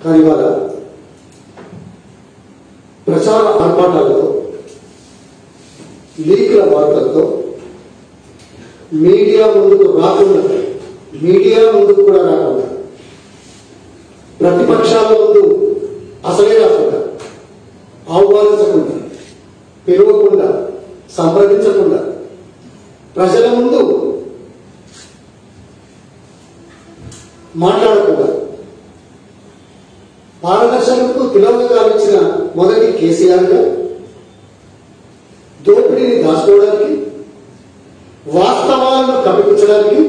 కానీ ఇవాళ ప్రచార ఆర్భాటాలతో లీకుల వార్తలతో మీడియా ముందుకు కూడా రాకుండా ప్రతిపక్షాల ముందు అసలే రాకుండా ఆహ్వానించకుండా పిలువకుండా సంప్రదించకుండా ప్రజల ముందు మాట్లాడకుండా పారదర్శకతకు తిలోదకాలు ఇచ్చిన మొదటి కేసీఆర్ గారు దోపిడీని దాచుకోవడానికి వాస్తవాలను కప్పిపుచ్చడానికి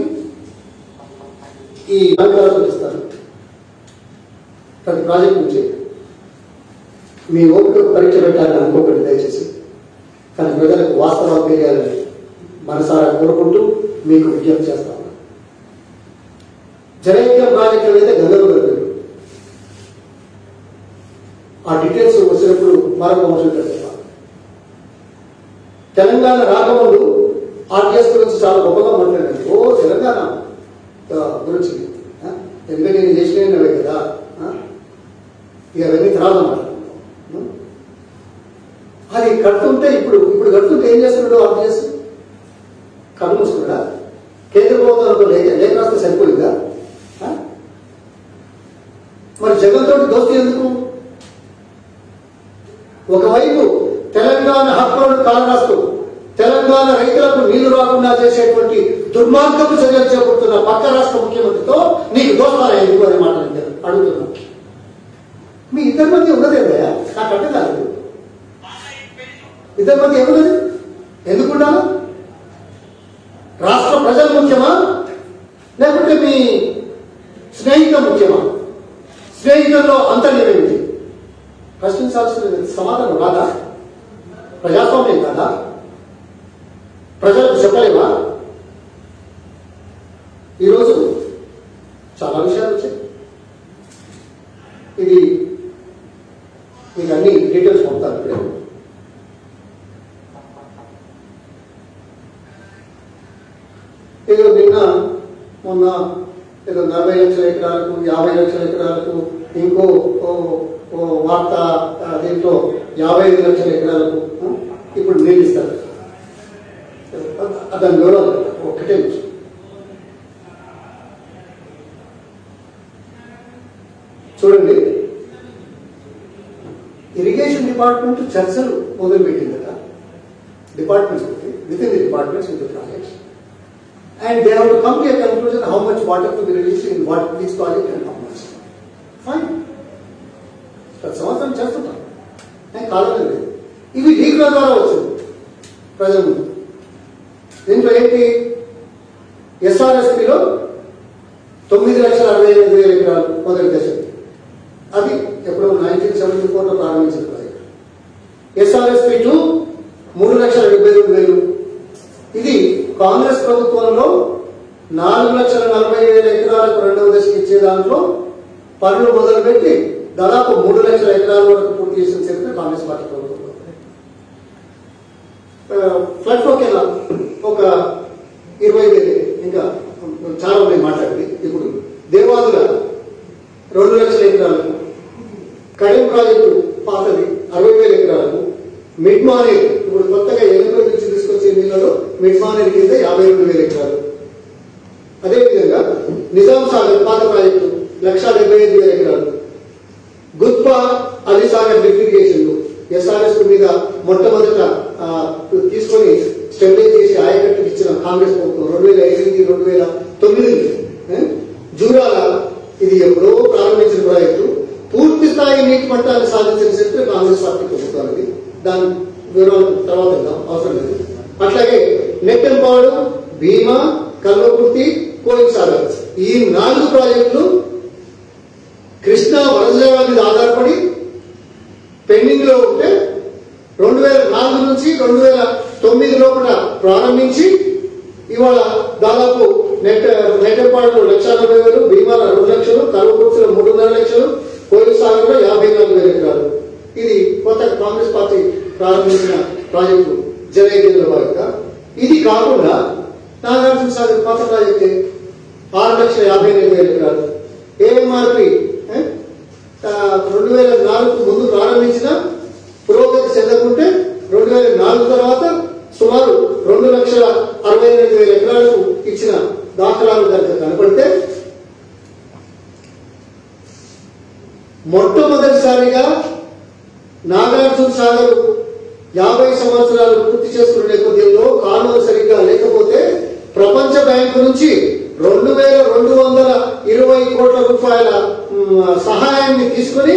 ఈ అధికారాలు ఇస్తారు. ప్రతి ప్రాజెక్ట్ నుంచి మీ ఓపిక పరీక్ష పెట్టాలని అనుకోకండి దయచేసి. కానీ ప్రజలకు వాస్తవాలు తెలియాలని మనసారా కోరుకుంటూ మీకు విజ్ఞప్తి చేస్తాను. జనైక్యం ప్రాజెక్టులు అయితే గంగలో దొరికారు. ఆ డీటెయిల్స్ వచ్చినప్పుడు మరొక అంశం తెలుస్తాను. తెలంగాణ రాకముందు ఆర్టీఎస్ గురించి చాలా గొప్పగా మాట్లాడండి. తెలంగాణ గురించి ఎందుకంటే నేను చేసినవే కదా, ఇక అవన్నీ తర్వాత మాట్లాడుతున్నాం. అది కడుతుంటే ఇప్పుడు కడుతుంటే ఏం చేస్తున్నాడు ఆర్టీఎస్? కళ్ళు మూసుకున్నాడా? కేంద్ర ప్రభుత్వం లేఖ రాస్తే సరిపోయిందా? మరి జగన్ తోటి దోస్తీ ఎందుకు? ఒకవైపు తెలంగాణ హక్కులను కాలరాస్తూ తెలంగాణ రైతులకు నీళ్లు రాకుండా చేసేటువంటి దుర్మార్గపు చర్యలు చేపడుతున్న పక్క రాష్ట్ర ముఖ్యమంత్రితో నీకు దోస్తారా ఎందుకు అని మాట అడుగుతున్నా. మీ ఇద్దరి మధ్య ఉన్నదేమయ్యా? నాకు అర్థం కాలేదు. ఇద్దరి మధ్య ఏమున్నది? ఎందుకున్నాను? రాష్ట్ర ప్రజలు ముఖ్యమా లేకుంటే మీ స్నేహితులు ముఖ్యమా? స్నేహితుల్లో అంతర్యమేమిటి? ప్రశ్నించాల్సిన సమాధానం రాదా? ప్రజాస్వామ్యం కాదా? ప్రజలకు చెప్పలేమా? ఈరోజు చాలా విషయాలు వచ్చాయి. ఇది మీకు అన్ని డీటెయిల్స్ పంపుతాను. ఇప్పుడే ఏదో నిన్న మొన్న ఏదో 40 లక్షల ఎకరాలకు 50 లక్షల ఎకరాలకు ఇంకో వార్త దీంట్లో 55 లక్షల ఎకరాలకు ఇప్పుడు నీళ్ళు ఇస్తారు. దాని వివరాలు ఒక్కటే చూడండి. ఇరిగేషన్ డిపార్ట్మెంట్ చర్చలు మొదలుపెట్టింది కదా departments with in the departments with the projects. And they have to come to a conclusion how much water to be released in which project and how much. Fine. ప్రతి సంవత్సరం చేస్తుంటాం. నేను కాలేదు. ఇవి లీకుల ద్వారా వచ్చింది ప్రజలు. దీంట్లో ఏంటి? ఎస్ఆర్ఎస్పిలో 9,65,000 ఎకరాలు మొదటి దశ. అది ఎప్పుడో 1974లో ప్రారంభించిన ప్రాజెక్ట్. ఎస్ఆర్ఎస్పి 2 3,72,000. ఇది కాంగ్రెస్ ప్రభుత్వంలో 4,40,000 ఎకరాలకు రెండవ దశకి ఇచ్చే దాంట్లో పనులు మొదలుపెట్టి దాదాపు 3 లక్షల ఎకరాల వరకు పూర్తి చేసిన చరిత్ర కాంగ్రెస్ పార్టీ ప్రభుత్వం. ఫ్లడ్ ఒకేలా ఒక 20,000 ఇంకా చాలా ఉన్నాయి మాట్లాడింది. ఇప్పుడు దేవాదుల 2 లక్షల ఎకరాలకు, కడెం ప్రాజెక్టు పాతది 60,000 ఎకరాలకు, మిడ్ మానేర్ ఇప్పుడు కొత్తగా ఎలుగులో నుంచి తీసుకొచ్చే నీళ్లలో మిడ్ మానేర్ కింద 52,000 ఎకరాలు. అదేవిధంగా నిజాం సాగర్ పాత ప్రాజెక్టు 1,75,000 ఎకరాలు. గుత్పా అలీసాగర్ లిఫ్టిగేషన్ ఎస్ఆర్ఎస్ మీద మొట్టమొదట తీసుకొని స్టెబిలైజ్ చేసి ఆయకట్టుకు ఇచ్చిన కాంగ్రెస్ ప్రభుత్వం 2008, 2009. జూరాల ఇది ఎప్పుడో ప్రారంభించిన ప్రాజెక్టు పూర్తి స్థాయి నీటి మట్టాన్ని సాధించిన చరిత్ర కాంగ్రెస్ పార్టీ ప్రభుత్వానికి. దాని వివరాలు తర్వాత అవసరం లేదు. అట్లాగే నెట్టెంపాడు, భీమా, కల్వకుర్తి, కోయిల్ సాగర్ ఈ 4 ప్రాజెక్టులు కృష్ణా వరదల మీద ఆధారపడి పెండింగ్ లో ఉంటే 2004 నుంచి 2009 లోపల ప్రారంభించి ఇవాళ దాదాపు నెట్టెంపాడులో 1,40,000, భీమాల 2 లక్షలు, కల్వకుర్తిలో 3.5 లక్షలు, కోయిల్ సాగర్లో 54,000 ఎకరాలు. ఇది కొత్త కాంగ్రెస్ పార్టీ ప్రారంభించిన ప్రాజెక్టు జనైక్యంలో భాగంగా. ఇది కాకుండా నాగార్జున సాగర్ పాత ప్రాజెక్టే 6,58,000 ఎకరాలు. ఏఎంఆర్పి 2004 ముందు ప్రారంభించిన పురోగతి చెందకుంటే 2004 తర్వాత సుమారు 2,68,000 ఎకరాలకు ఇచ్చిన దాఖలాలు కనుక కనపడితే మొట్టమొదటిసారిగా నాగార్జున సాగర్ 50 సంవత్సరాలు పూర్తి చేసుకునే నేపథ్యంలో కాలువలు సరిగ్గా లేకపోతే ప్రపంచ బ్యాంకు నుంచి 2,220 కోట్ల రూపాయల సహాయాన్ని తీసుకుని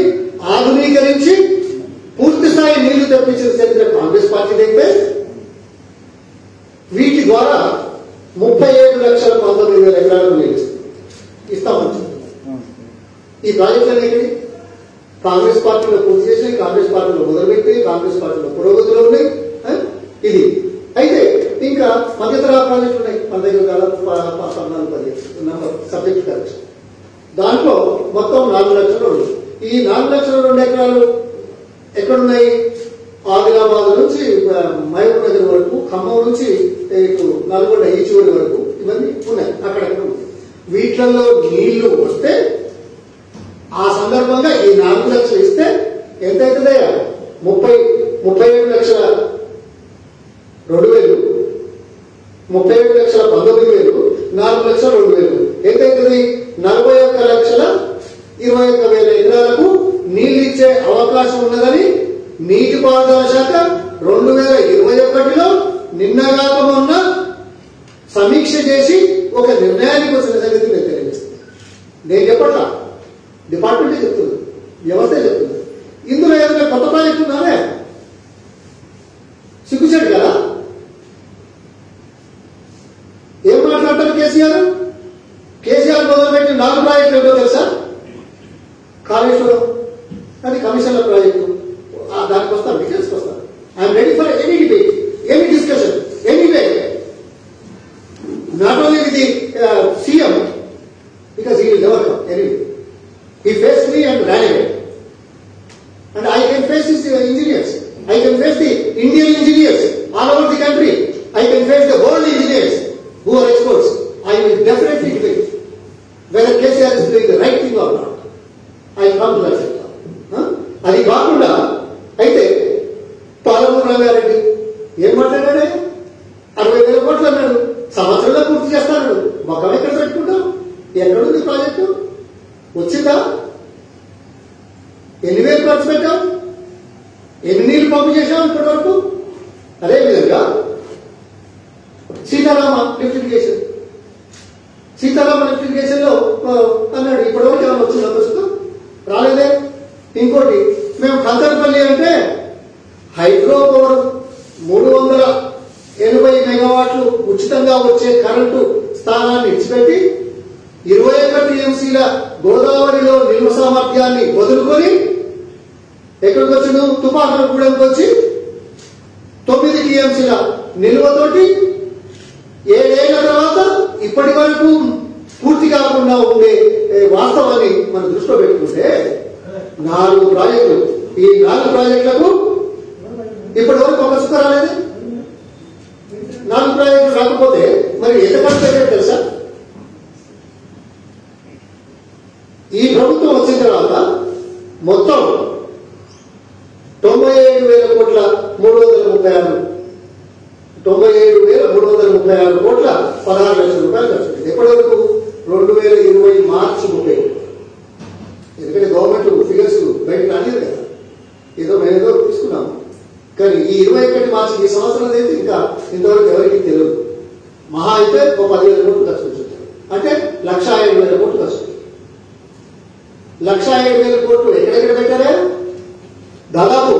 ఆధునీకరించి పూర్తి స్థాయి నీళ్లు తెప్పించిన చరిత్ర కాంగ్రెస్ పార్టీ అయితే వీటి ద్వారా 37,19,000 ఎకరాలకు నీళ్ళు ఇస్తామని ఈ ప్రాజెక్టులన్నీ కాంగ్రెస్ పార్టీలో పూర్తి చేసి కాంగ్రెస్ పార్టీలో మొదలుపెట్టి కాంగ్రెస్ పార్టీలో పురోగతిలో ఉన్నాయి. ఇది అయితే ఇంకా మధ్యతర ప్రాజెక్టులు ఉన్నాయి. మన దగ్గర దాదాపు 14-15 సబ్జెక్ట్ కరెక్షన్. దాంట్లో మొత్తం 4,02,000. ఈ 4,02,000 ఎకరాలు ఎక్కడున్నాయి? ఆదిలాబాద్ నుంచి మహబూబ్ నగర్ వరకు, ఖమ్మం నుంచి నల్గొండ ఈచిగూడ వరకు ఇవన్నీ ఉన్నాయి. అక్కడక్కడ ఉన్నాయి. వీటిలలో నీళ్లు వస్తే ఆ సందర్భంగా ఈ 4 లక్షలు ఇస్తే ఎంత అవుతుందయ్యా? 37,02,000, 37,19,000, 4,02,000 ఎంత అవుతుంది? 41,21,000 ఎకరాలకు నీళ్లు ఇచ్చే అవకాశం ఉన్నదని నీటిపారుదల శాఖ 2021లో నిన్నగాక మొన్న సమీక్ష చేసి ఒక నిర్ణయానికి వచ్చిన సంగతి నేను తెలియజేస్తాను. నేను చెప్పట్లా, డిపార్ట్మెంటే చెప్తుంది, వ్యవస్థ చెప్తుంది. ఇందులో ఏదైనా కొత్త ప్రాజెక్టు ఉన్నానే సిగ్గుచేటు కదా? ఏం మాట్లాడతారు కేసీఆర్ మొదలుపెట్టి 4 ప్రాజెక్టులు ఏంటో తెలుసా? కాళేశ్వరం అది కమిషన్ల ప్రాజెక్టు. దానికి వస్తాను, డీటెయిల్స్కి వస్తాను. I'm ready for any debate, any discussion, anyway. Not only with the CM because he will never come anyway. He faced me and ran away. And I can face his engineers. I can face the Indian engineers all over the country. I can face the world engineers who are experts. I will definitely debate whether KCR is doing the right thing or not. I come to that sector. అది కాకుండా అయితే పాలమూరు రంగారెడ్డి ఏం మాట్లాడాడే? 60,000 కోట్లు అన్నాడు. సంవత్సరంలో పూర్తి చేస్తాడు. మొక్కలు ఎక్కడ పెట్టుకుంటాం? ఎక్కడుంది ప్రాజెక్టు? వచ్చిందా? ఎన్ని వేలు ఖర్చు పెట్టాం? ఎన్ని నీళ్లు పంపు చేశాం ఇప్పటి వరకు? అదేవిధంగా సీతారామ లిఫ్ట్ ఇరిగేషన్ లో అన్నాడు. ఇప్పటివరకు ఏమైనా వచ్చిందా? ప్రస్తుతం రాలేదే. ఇంకోటి, మేము కంతర్పల్లి అంటే హైడ్రో పవర్ 380 మెగావాట్లు ఉచితంగా వచ్చే కరెంటు స్థానాన్ని ఇచ్చిపెట్టి 21 టీఎంసీల గోదావరిలో నిల్వ సామర్థ్యాన్ని వదులుకొని ఎక్కడికి వచ్చి తుపాకులగూడెంకి వచ్చి 9 టీఎంసీల నిల్వతోటి 7 ఏళ్ల తర్వాత ఇప్పటి వరకు పూర్తి కాకుండా ఉండే వాస్తవాన్ని మనం దృష్టిలో పెట్టుకుంటే 4 ప్రాజెక్టులు. ఈ 4 ప్రాజెక్టులకు ఇప్పటి వరకు ఒక సుఖ రాలేదు. 4 ప్రాజెక్టులు రాకపోతే మరి ఎంత ఖర్చు పెట్టారు తెలుసా? ఈ ప్రభుత్వం వచ్చిన తర్వాత మొత్తం 97,336 కోట్ల 16 లక్షల రూపాయలు ఖర్చు పెట్టింది. ఎప్పటి వరకు? 2020 మార్చి 30. ఎందుకంటే గవర్నమెంట్ ఫిగర్స్ బయట రాలేదు కదా, మేమేదో తీసుకున్నాము. కానీ ఈ 21 మార్చి ఈ సంవత్సరం అయితే ఇంకా ఇంతవరకు ఎవరికి తెలియదు. మహా అయితే ఒక 10,000 కోట్లు ఖర్చు పెట్టారు. అంటే 1,07,000 కోట్లు ఖర్చు పెట్టారు. 1,07,000 కోట్లు ఎక్కడెక్కడ పెట్టారే? దాదాపు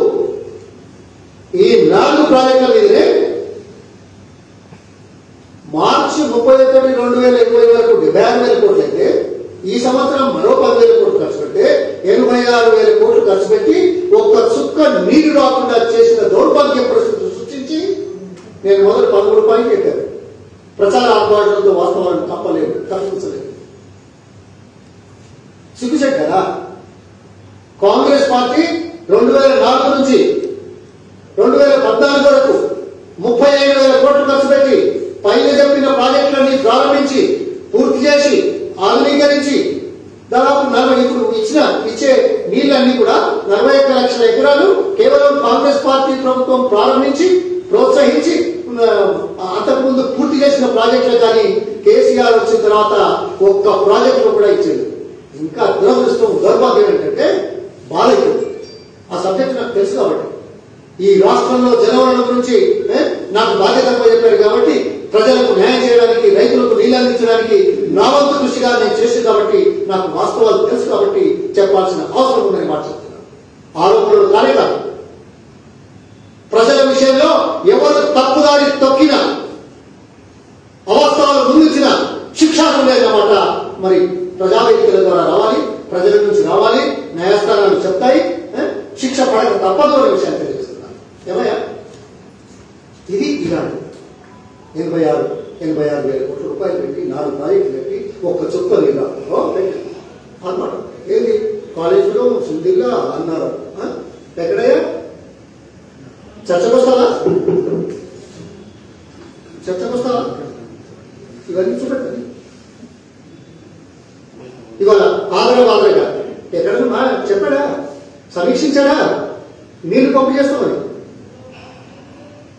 ఈ 4 ప్రాజెక్టుల మీదనే మార్చి 31, 2020 వరకు 76,000 కోట్లు అయితే ఈ సంవత్సరం మరో 10,000 కోట్లు ఖర్చు పెట్టి 86,000 కోట్లు ఖర్చు పెట్టి ఒక్క చుక్క నీరు రాకుండా చేసిన దౌర్భాగ్య పరిస్థితులు సృష్టించి నేను మొదలు 13 పాయింట్ పెట్టాను. ప్రచార ఆర్భాటాలతో వాస్తవాన్ని తప్పించలేదు. సిగ్గుచేటు కదా? కాంగ్రెస్ పార్టీ 2004 నుంచి 2014 వరకు 35,000 కోట్లు ఖర్చు పెట్టి పైన చెప్పిన ప్రాజెక్టులన్నీ ప్రారంభించి పూర్తి చేసి ఆధునీకరించి దాదాపు 40 ఇప్పుడు ఇచ్చే నీళ్ళన్నీ కూడా 41 లక్షల ఎకరాలు కేవలం కాంగ్రెస్ పార్టీ ప్రభుత్వం ప్రారంభించి ప్రోత్సహించి అంతకుముందు పూర్తి చేసిన ప్రాజెక్టులు కానీ కేసీఆర్ వచ్చిన తర్వాత ఒక్క ప్రాజెక్టులు కూడా ఇచ్చేది. ఇంకా దురదృష్టం దౌర్భాగ్యం ఏంటంటే బాలయ్య ఆ సబ్జెక్ట్ నాకు తెలుసు కాబట్టి ఈ రాష్ట్రంలో జనవనరుల గురించి నాకు బాధ్యత చెప్పారు కాబట్టి ప్రజలకు న్యాయం చేయడానికి రైతులకు నీళ్ళు అందించడానికి నా వంతు కృషిగా నేను చేసింది కాబట్టి నాకు వాస్తవాలు తెలుసు కాబట్టి చెప్పాల్సిన అవసరం ఉందని మాట చెప్తున్నాను. ఆరోపణలు కానే కాదు. ప్రజల విషయంలో ఎవరు తప్పుదారి తొక్కినా అవస్థలు ముందుంచిన శిక్షాలు ఉన్నాయన్నమాట. మరి ప్రజావేదికల ద్వారా రావాలి, ప్రజల నుంచి రావాలి, న్యాయస్థానాలు చెప్తాయి, శిక్ష పడక తప్పదు అనే విషయాన్ని తెలియజేస్తున్నాను. ఏమయ్యా ఇది ఇలాంటి 86,000 కోట్ల రూపాయలు పెట్టి 4 ప్రాజెక్టులు పెట్టి ఒక్క చుక్క నీళ్ళు అన్నమాట. ఏంది కాలేజీలో సుందిల్లా అన్నారు. ఎక్కడయ్యా చర్చకొస్తారా? ఇవన్నీ చూపెట్టండి. ఇవాళ ఆదరగా ఎక్కడన్నా చెప్పాడా, సమీక్షించాడా? నీళ్లు పంపు చేస్తామని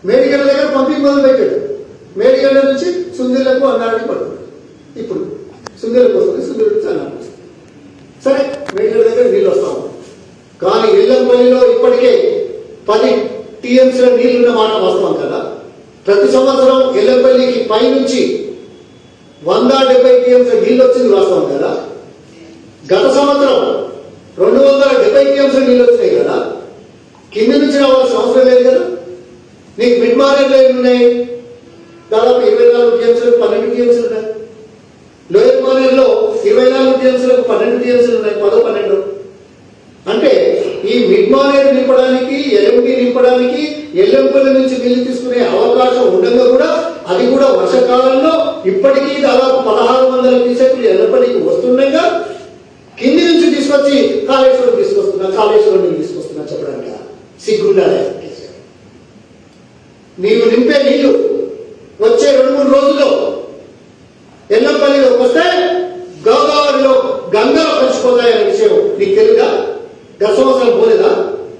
మేడిగడ్డ దగ్గర పంపింగ్ మొదలు పెట్టాడు. మేడిగడ్డ నుంచి సుందిళ్లకు అన్నారని పడుతుంది. ఇప్పుడు సుందిళ్లకు వస్తుంది, సుందిళ్ళ నుంచి అన్నారు. సరే మేడిగడ్డ దగ్గర నీళ్ళు వస్తాము, కానీ ఎల్లంపల్లిలో ఇప్పటికే 10 టీఎంసీల నీళ్లున్న మాట వాస్తవం కదా. ప్రతి సంవత్సరం ఎల్లంపల్లికి పైనుంచి 170 టీఎంసీల నీళ్ళు వచ్చింది వాస్తవం కదా. గత సంవత్సరం 270 టీఎంసీల నీళ్ళు వచ్చినాయి కదా. కింద నుంచి రావాల్సిన అవసరం లేదు కదా. నీకు మిడ్ మార్కెట్లో ఎన్ని ఉన్నాయి? దాదాపు 24 టీఎంసీలకు 12 టీఎంసీలు ఉన్నాయి. లోయర్ మార్కెట్లో 24 టీఎంసీలకు 12 టీఎంసీలు ఉన్నాయి, 10-12. అంటే ఈ మిడ్ మార్కెట్ నింపడానికి, ఎల్ఎండి నింపడానికి ఎల్ఎంపల్లి నుంచి నీళ్లు తీసుకునే అవకాశం ఉండగా కూడా అది కూడా వర్షకాలంలో ఇప్పటికీ దాదాపు 1600 క్యూసెక్లు ఎల్లంపల్లికి వస్తుండగా కింది నుంచి తీసుకొచ్చి కాళేశ్వరం నీళ్ళు తీసుకొస్తున్నా చెప్పడానికి సిగ్గుండాలి. నీవు నింపే నీళ్లు వచ్చే 2-3 రోజుల్లో ఎల్లంపల్లిలోకి వస్తే గోదావరిలో గంగలో కలిసిపోతాయనే విషయం నీకు తెలుగా? గత సంవత్సరం పోలేదా?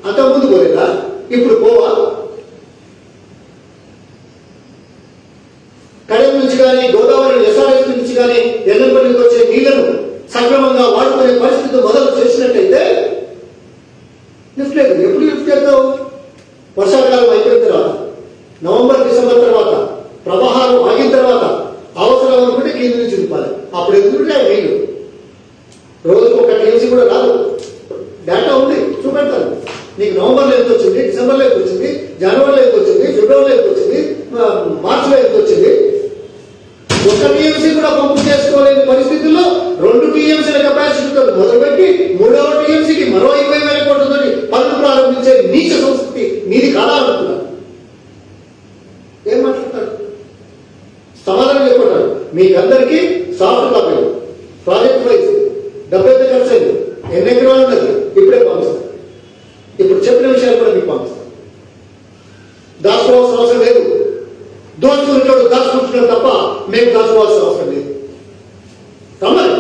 అంతకుముందు పోలేదా? ఇప్పుడు పోవా? కడెం నుంచి కానీ గోదావరి ఎస్ఆర్ఎస్ నుంచి కానీ ఎల్లంపల్లికి వచ్చే నీళ్లను సక్రమంగా వాడుకునే పరిస్థితి మొదలు చేసినట్టయితే లిఫ్ట్ లేదు. ఎప్పుడు లిఫ్ట్ చేద్దాం? వర్షాకాలం అయిపోయిన తర్వాత, నవంబర్ డిసెంబర్ తర్వాత, ప్రవాహాలు ఆగిన తర్వాత అవసరం అనుకుంటే కింద నుంచి నింపాలి. అప్పుడు ఎందుకుంటే అవి నీళ్ళు రోజుకు 1 టీఎంసీ కూడా రాదు. డేటా ఉంది, చూపెడతాను. నీకు నవంబర్లో ఎంత వచ్చింది, డిసెంబర్లో ఎంత వచ్చింది, జనవరిలో ఎంత వచ్చింది, ఫిబ్రవరిలో ఎంత వచ్చింది, మార్చిలో ఎంత వచ్చింది. 1 టీఎంసీ కూడా పంపు చేసుకోలేని పరిస్థితుల్లో 2 టీఎంసీల కెపాసిటీతో మొదలుపెట్టి 3వ టీఎంసీకి మరో 20,000 కోట్లతో పనులు ప్రారంభించే నీచ సంస్కృతి నీది కాదా అనుకున్నారు. ఏం మాట్లాడతాడు? సమాధానం చెప్పాడు. మీకందరికీ సాఫ్ట్ కాపీలు ప్రాజెక్ట్ వైజ్ డబ్బు ఎంత ఖర్చు అయింది, ఎన్ని ఎకరాలు ఉన్నది ఇప్పుడే పంపిస్తాను. ఇప్పుడు చెప్పిన విషయాలు కూడా మీకు పంపిస్తాను. దాచుకోవాల్సిన అవసరం లేదు. దోచుకునేటోడు దాచుకుంటున్నాడు తప్ప మేము దాచుకోవాల్సిన అవసరం లేదు. రమ్మని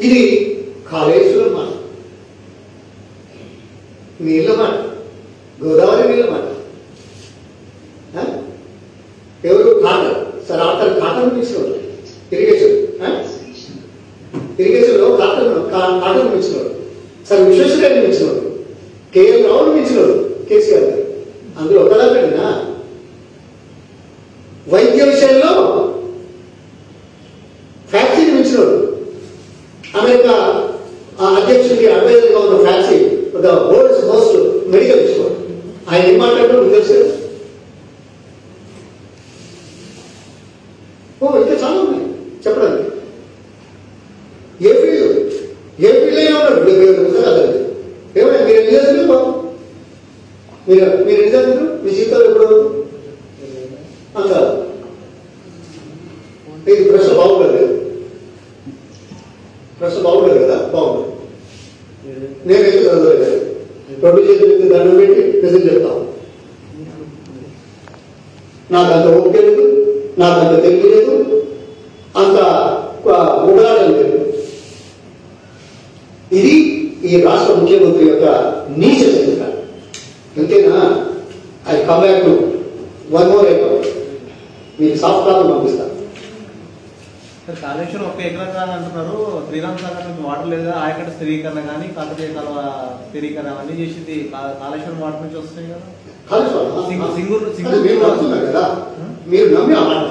ఇది కాళేశ్వరం మాట, నీళ్ళ మాట, గోదావరి నీళ్ళ మాట. ఎవరు కాటన్ సార్, ఆటలు కాటన్ మించినవాడు ఇరిగేషన్లో కాటన్ మించినవాడు సార్, విశ్వేశ్వరయ్యని మించినవాడు, కేఎల్ రావుని మించినవాడు కేసీఆర్ గారు. అందులో ఒకదాకడినా వైద్య విషయంలో ఫ్యాక్టరీని మించినవాడు. అమెరికా అధ్యక్షుడికి అడ్వైజర్గా ఉన్న factory the world's most medical institute. ఆయన ఏం మాట్లాడటం మీకు తెలుసు. ఇంకా చాలా ఉన్నాయి చెప్పడానికి. ఏ ఫీల్డ్ అయినా ఉన్నాడు. ఏమైనా మీరు ఎన్ని చదివారు బాబు? మీరు ఎన్ని చదివారు మీ జీవితాలు ఎప్పుడు? అంత ఇది ప్రశ్న బాగుండదు కదా. బాగుండదు. నేను ఎందుకు చదవలేదు? 2 చేతులు దండం పెట్టి నిజం చెప్తాను. నాకు అంత ఓపిక లేదు, నాకు అంత తెలివి లేదు, అంత ఉదాహరణ లేదు. ఇది ఈ రాష్ట్ర ముఖ్యమంత్రి యొక్క నీచ చరిత్ర. అంతేనా? అది come back to one more item. మీకు సాఫ్ట్ కాపీ పంపిస్తాను. కాళేశ్వరం ఒక ఎకరం కానీ అంటున్నారు. శ్రీరామ్ సాగర్ నుంచి వాటర్ లేదా, ఆయకట్టు స్థిరీకరణ కానీ, కాకతీయ కాలువ స్థిరీకరణ అవన్నీ చేసింది కాళేశ్వరం వాటర్ నుంచి వస్తాయి కదా. మీరు నమ్మి ఆ మాట.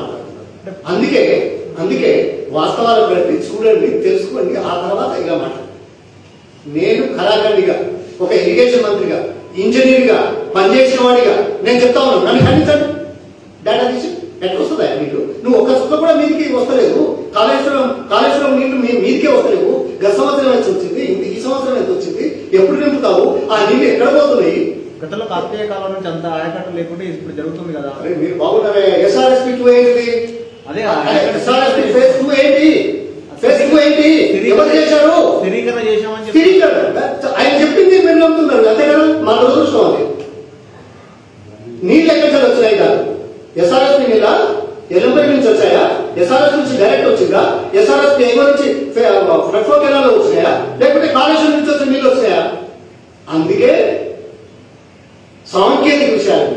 అందుకే వాస్తవాల ప్రతి చూడండి, తెలుసుకోండి, ఆ తర్వాత ఇలా మాట. నేను కళాఖండిగా, ఒక ఇరిగేషన్ మంత్రిగా, ఇంజనీర్గా పనిచేసిన వాడిగా నేను చెప్తా ఉన్నాను. నన్ను ఖండించండి. డేటా తీసి ఎట్లా వస్తుందా నీళ్ళు? నువ్వు ఒక చుక్క కూడా మీదికి వస్తలేవు. కాళేశ్వరం నీళ్లు మీదికే వస్తలేవు. గత సంవత్సరం ఎంత వచ్చింది, ఈ సంవత్సరం ఎంత వచ్చింది, ఎప్పుడు నింపుతావు? ఆ నీళ్లు ఎక్కడ పోతున్నాయి? గతంలో కాకతీయ కాలం నుంచి అంత ఆయకట్టు లేకుంటే ఇప్పుడు జరుగుతుంది కదా. మీరు బాగున్నారే. SRSP 2 ఏంటి? అదే SRSP phase 2 ఏంటి? ఫేజ్ 2 ఏంటి? ఎవరు చేశారు? స్థిరీకరణ చేశామని స్థిరీకరణ ఆయన చెప్పింది మీరు నమ్ముతున్నారు. అంతే కదా. మా దురదృష్టం అది. నీళ్ళు ఎక్కడి నుంచి వచ్చినాయి కాదు. SRSP నీళ్ళ ఎల్లంపల్లి నుంచి వచ్చాయా? SRS నుంచి డైరెక్ట్ వచ్చిందా? SRSP ఎగువ నుంచి ఫ్లడ్ కెనాల్లో వచ్చినాయా? లేకపోతే కాళేశ్వరం నుంచి వచ్చిన నీళ్ళు వచ్చినాయా? అందుకే సాంకేతిక విషయాలు,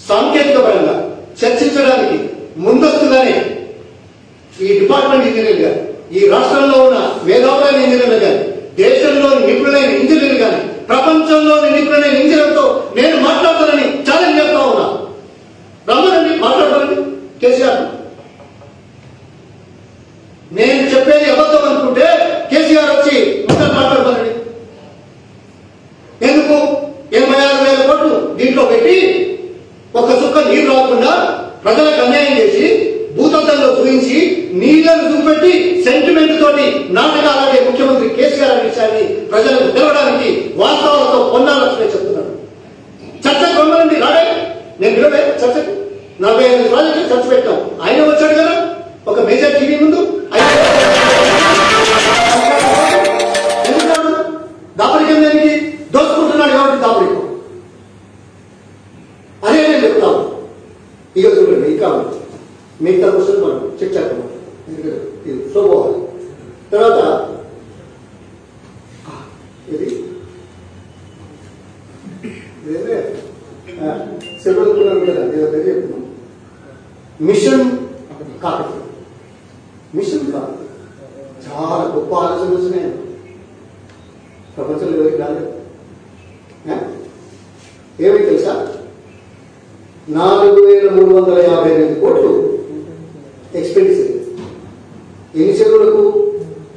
సాంకేతిక పరంగా చర్చించడానికి ముందస్తుగానే ఈ డిపార్ట్మెంట్ ఇంజనీర్ గారు, ఈ రాష్ట్రంలో ఉన్న మేధావులైన ఇంజనీర్లు కానీ, దేశంలోని నిపుణులైన ఇంజనీర్లు కానీ, ప్రపంచంలోని నిపుణులైన ఇంజనీర్లతో నేను మాట్లాడతానని ఛాలెంజ్ చేస్తా ఉన్నా. రమ్మనండి, మాట్లాడతానండి. కేసీఆర్ నేను చెప్పేది అబద్ధం అనుకుంటే కేసీఆర్ వచ్చి ముందర మాట్లాడతానండి. ఎందుకు 86,000 కోట్లు దీంట్లో పెట్టి ఒక్క చుక్క నీరు రాకుండా ప్రజలకు అన్యాయం చేసి భూతత్వంలో చూపించి నీళ్లను చూపెట్టి సెంటిమెంట్ తోటి నాటకాలాడే ముఖ్యమంత్రి కేసీఆర్ అనే విషయాన్ని ప్రజలకు తెలవడానికి వాస్తవాలతో పొందాలక్షణే చెప్తున్నాడు. చర్చకు రమ్మనండి. రాడే నేను నిలబే చర్చకు 45 ప్రాజెక్టులు ఖర్చు పెట్టాం. ఆయన వచ్చాడు కదా ఒక మేజర్ టీవీ ముందు. ఎందుకు దాపరికం దానికి దోచుకుంటున్నాడు కాబట్టి దాపరికం. అదే నేను చెప్తాను. ఇక చూడండి, ఇంకా మిగతా క్వశ్చన్ మనం చెక్ చేద్దాం. ఇది పోవాలి. తర్వాత ఇది చెప్తున్నాం. మిషన్ కాకతీయ. మిషన్ కాకతీయ చాలా గొప్ప ఆలోచనలు వచ్చినాయి. ప్రపంచంలో ఎవరికి కాలేదు. ఏమి తెలుసా? 4,358 కోట్లు ఎక్స్పెండిచర్. ఎన్ని చెరువులకు?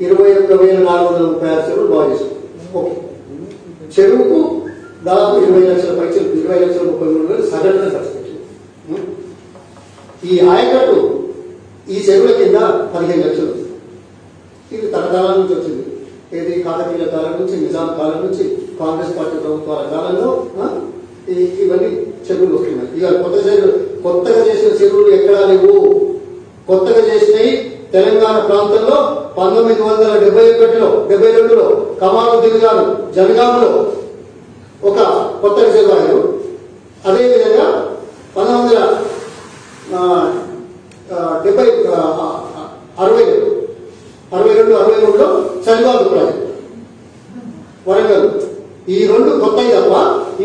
21,436 చెరువులు బాగు చేసాం. ఓకే. చెరువుకు దాదాపు 20 లక్షల పైసలు, 20,33,000 సగటున ఖర్చు పెట్టింది. ఈ ఆయకట్టు ఈ చెరువుల కింద 15 లక్షలు. ఇది తరతరాల నుంచి వచ్చింది. ఏది కాకతీయుల కాలం నుంచి, నిజాం కాలం నుంచి, కాంగ్రెస్ పార్టీ ప్రభుత్వాల కాలంలో ఇవన్నీ చెరువులు వస్తున్నాయి. ఇక కొత్తగా చేసిన చెరువులు ఎక్కడా లేవు. కొత్తగా చేసినవి తెలంగాణ ప్రాంతంలో 1971లో కమాలుద్దీన్ గారు జనగాంలో ఒక కొత్తగా చెరువు. అదేవిధంగా 1962-63లో చలిబాగు ప్రాజెక్టు వరంగల్. ఈ రెండు కొత్తవి తప్ప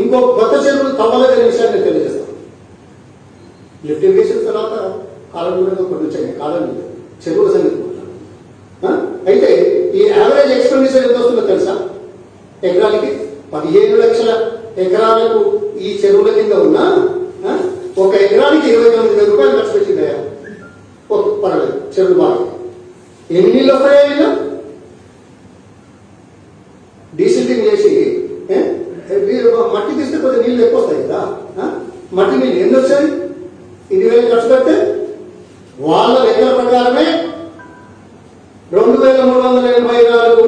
ఇంకో కొత్త చెరువులు తవ్వలేదనే విషయాన్ని నేను తెలియజేస్తాను. లిఫ్ట్ ఇరిగేషన్ తర్వాత కాలం కూడా కొన్ని వచ్చాయి. కాలం చెరువుల సంగతి. అయితే ఈ యావరేజ్ ఎక్స్పెండిచర్ ఎంత వస్తుందో తెలుసా? ఎకరానికి 15 లక్షల ఎకరాలకు ఈ చెరువుల కింద ఉన్న ఒక ఎకరానికి 29,000 రూపాయలు ఖర్చు పెట్టింది. పర్వాలేదు, చెరువులు బాగా. ఎన్ని నీళ్ళు వస్తాయా? డీసిల్టింగ్ చేసి మట్టి తీస్తే కొద్దిగా నీళ్ళు ఎక్కువ వస్తాయి కదా. మట్టి నీళ్ళు ఎన్ని వచ్చాయి? 20,000 ఖర్చు పెడితే వాళ్ళ లెక్కల ప్రకారమే 2,384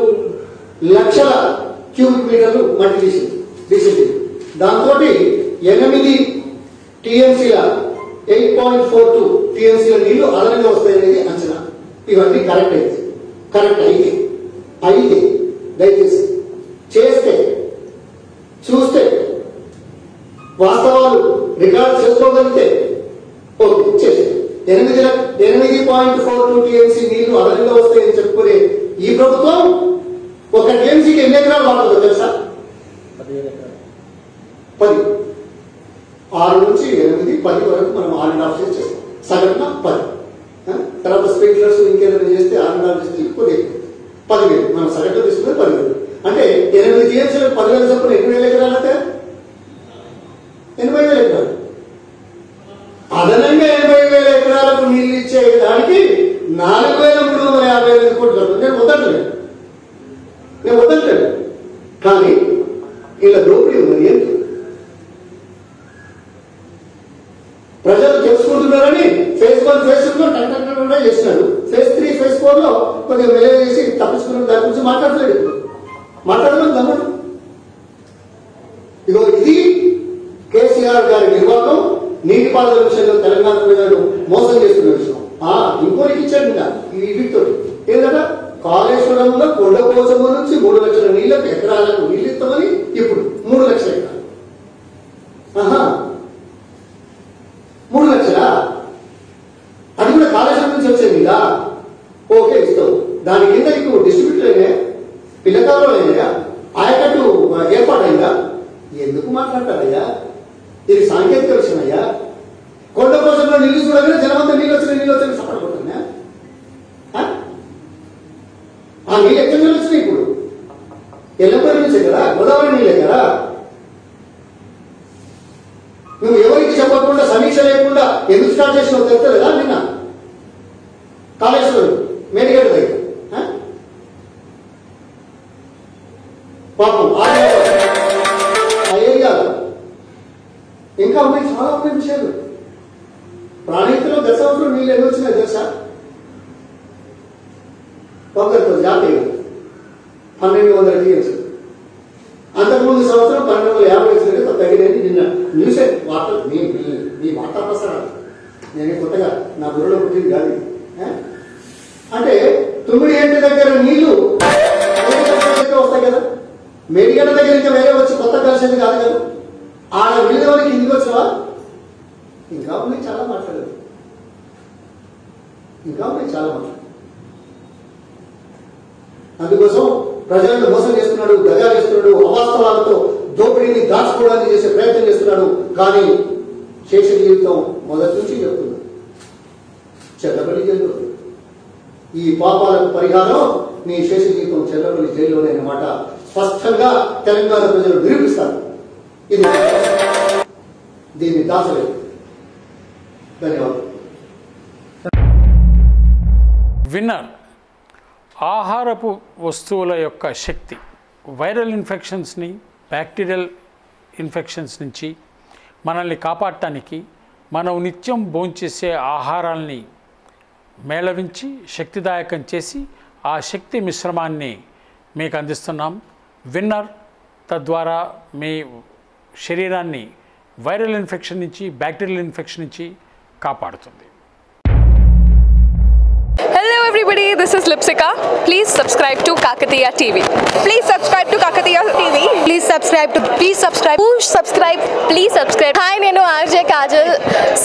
లక్షల క్యూబిక్ మీటర్లు మట్టి తీసింది. దాంతో 8 టీఎంసీల 8.42 టీఎంసీల నీళ్లు అదనంగా వస్తాయనేది అంచనా. ఇవన్నీ కరెక్ట్ అయితే దయచేసి చేస్తే చూస్తే వాస్తవాలు రికార్డ్ చేసుకోగలిగితే ఓకే చేసే 8.42 టీఎంసీ నీళ్లు అదనంగా వస్తాయని చెప్పుకునే ఈ ప్రభుత్వం 1 10 వరకు మనం 6.5 చేసి చేస్తాం, సగటున 10. తర్వాత స్ప్రింక్లర్స్ ఇంకేదైనా చేస్తే 6.5 చేస్తే కొద్దిగా 10,000 మనం సగటులో తీసుకునే 10,000. అంటే 8 టీఎంసీలకు 10,000 చొప్పున 8,000 ఎకరాలు అయితే 80,000 ఎకరాలు. అదనంగా 80,000 ఎకరాలకు నీళ్ళు ఇచ్చే దానికి 4,358 కోట్లు ఖర్చు. నేను వద్దట్లేదు కానీ ఇలా దోపిడీ ఉన్నది ఏంటి? ప్రజలు తెలుసుకుంటున్నారని ఫేజ్ 1 ఫేజ్ 2 టంటంగా చేసినాడు. ఫేజ్ 3 ఫేజ్ 4 లో కొద్దిగా మెలవ చేసి తప్పించుకున్న దాని గురించి మాట్లాడలేదు. మాట్లాడలేదు దమ్మడు. ఇగో ఇది కేసీఆర్ గారి నిర్వాహకం. నీటిపారుదల విషయంలో తెలంగాణ ప్రజలను మోసం చేస్తున్న విషయం. ఇంకోరికి ఇచ్చాడు ఇంకా ఈ వీటితో ఏంటంటే కాళేశ్వరంలో కొండపోచమ్మ నుంచి 3 లక్షల నీళ్లకు ఎకరాలకు నీళ్ళు ఇస్తామని ఇప్పుడు 3 లక్షల ఎకరాలు. 3 లక్షలా? అది కూడా కాళేశ్వరం నుంచి వచ్చేది ఇలా. ఓకే ఇస్తావు. దాని కింద నీకు డిస్ట్రిబ్యూటర్ అయినా పిల్లకాలలో అయినా ఆయకట్టు ఏర్పాటైందా? ఎందుకు మాట్లాడతారయ్యా? ఇది సాంకేతిక విషయం అయ్యా. కొండపోచంలో నీళ్లు చూడగానే జనమంతా నీళ్ళు వచ్చిన సపడబడుతున్నా. ఆ నీళ్ళు ఎక్కడి నుంచి వచ్చినాయి? ఇప్పుడు ఎల్లపల్లి నుంచే కదా, గోదావరి నీళ్ళే కదా. నువ్వు ఎవరికి చెప్పకుండా సమీక్ష లేకుండా ఎందుకు స్టార్ట్ చేసినావు తెలుస్తుంది కదా. నిన్న కాళేశ్వరం మేడిగడ్డ దగ్గర పాపం ఆ ఏరియాలో ఇంకా ఉన్నాయి, చాలా ఉన్నాయి విషయాలు. ప్రాణహితలో గత సంవత్సరం నీళ్ళు ఎన్ని వచ్చినాయి తెలుసా? ఒకరితో జాతీయ 1,200 టీఎంసీ. అంతకుముందు సంవత్సరం 1,250 వచ్చినట్టు తగ్గినది. నిన్న న్యూస్ వార్తలు మీ వార్తా ప్రసారాలు నేనే కొత్తగా నా బుర్రలో పుట్టింది కాదు. అంటే 9 గంటల దగ్గర నీళ్లు వస్తాయి కదా, మేడిగడ్డ దగ్గర ఇంకా వేరే వచ్చి కొత్త కలిసేది కాదు కదా. ఆడ వీళ్ళకి కిందికి వచ్చినవా? ఇంకా ఉన్నాయి చాలా మాట్లాడదు. అందుకోసం ప్రజలను మోసం చేస్తున్నాడు, దగా చేస్తున్నాడు, అవాస్తవాలతో దోపిడీని దాచుకోవడానికి చేసే ప్రయత్నం చేస్తున్నాడు. కానీ శేష జీవితం మొదటి నుంచి చెప్తున్నాడు చెల్లపల్లి జైలు. ఈ పాపాలకు పరిహారం నీ శేష జీవితం చెల్లపల్లి జైల్లోనే అన్నమాట. స్పష్టంగా తెలంగాణ ప్రజలు నిరూపిస్తారు. ఇది దీన్ని దాచలేదు. ధన్యవాదాలు. విన్నర్ ఆహారపు వస్తువుల యొక్క శక్తి వైరల్ ఇన్ఫెక్షన్స్ని, బ్యాక్టీరియల్ ఇన్ఫెక్షన్స్ నుంచి మనల్ని కాపాడటానికి మనం నిత్యం భోంచేసే ఆహారాల్ని మేళవించి శక్తిదాయకం చేసి ఆ శక్తి మిశ్రమాన్ని మీకు అందిస్తున్నాం. విన్నర్ తద్వారా మీ శరీరాన్ని వైరల్ ఇన్ఫెక్షన్ నుంచి, బ్యాక్టీరియల్ ఇన్ఫెక్షన్ నుంచి కాపాడుతుంది. Hello everybody, this is Lipsika. Please subscribe to Kakatiya TV. Please subscribe to Kakatiya TV. Please subscribe. Push subscribe. Please subscribe. Hi, nenu RJ Kajal.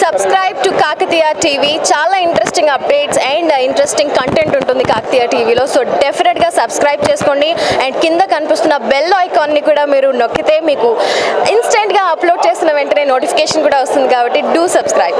Subscribe to Kakatiya TV. Chala interesting updates and interesting content untundi Kakatiya TV lo. So definitely ga subscribe cheskondi and kinda kanipustunna bell icon ni kuda meeru nokkite meeku instant ga upload chesina ventane notification kuda vastundi kabatti do subscribe.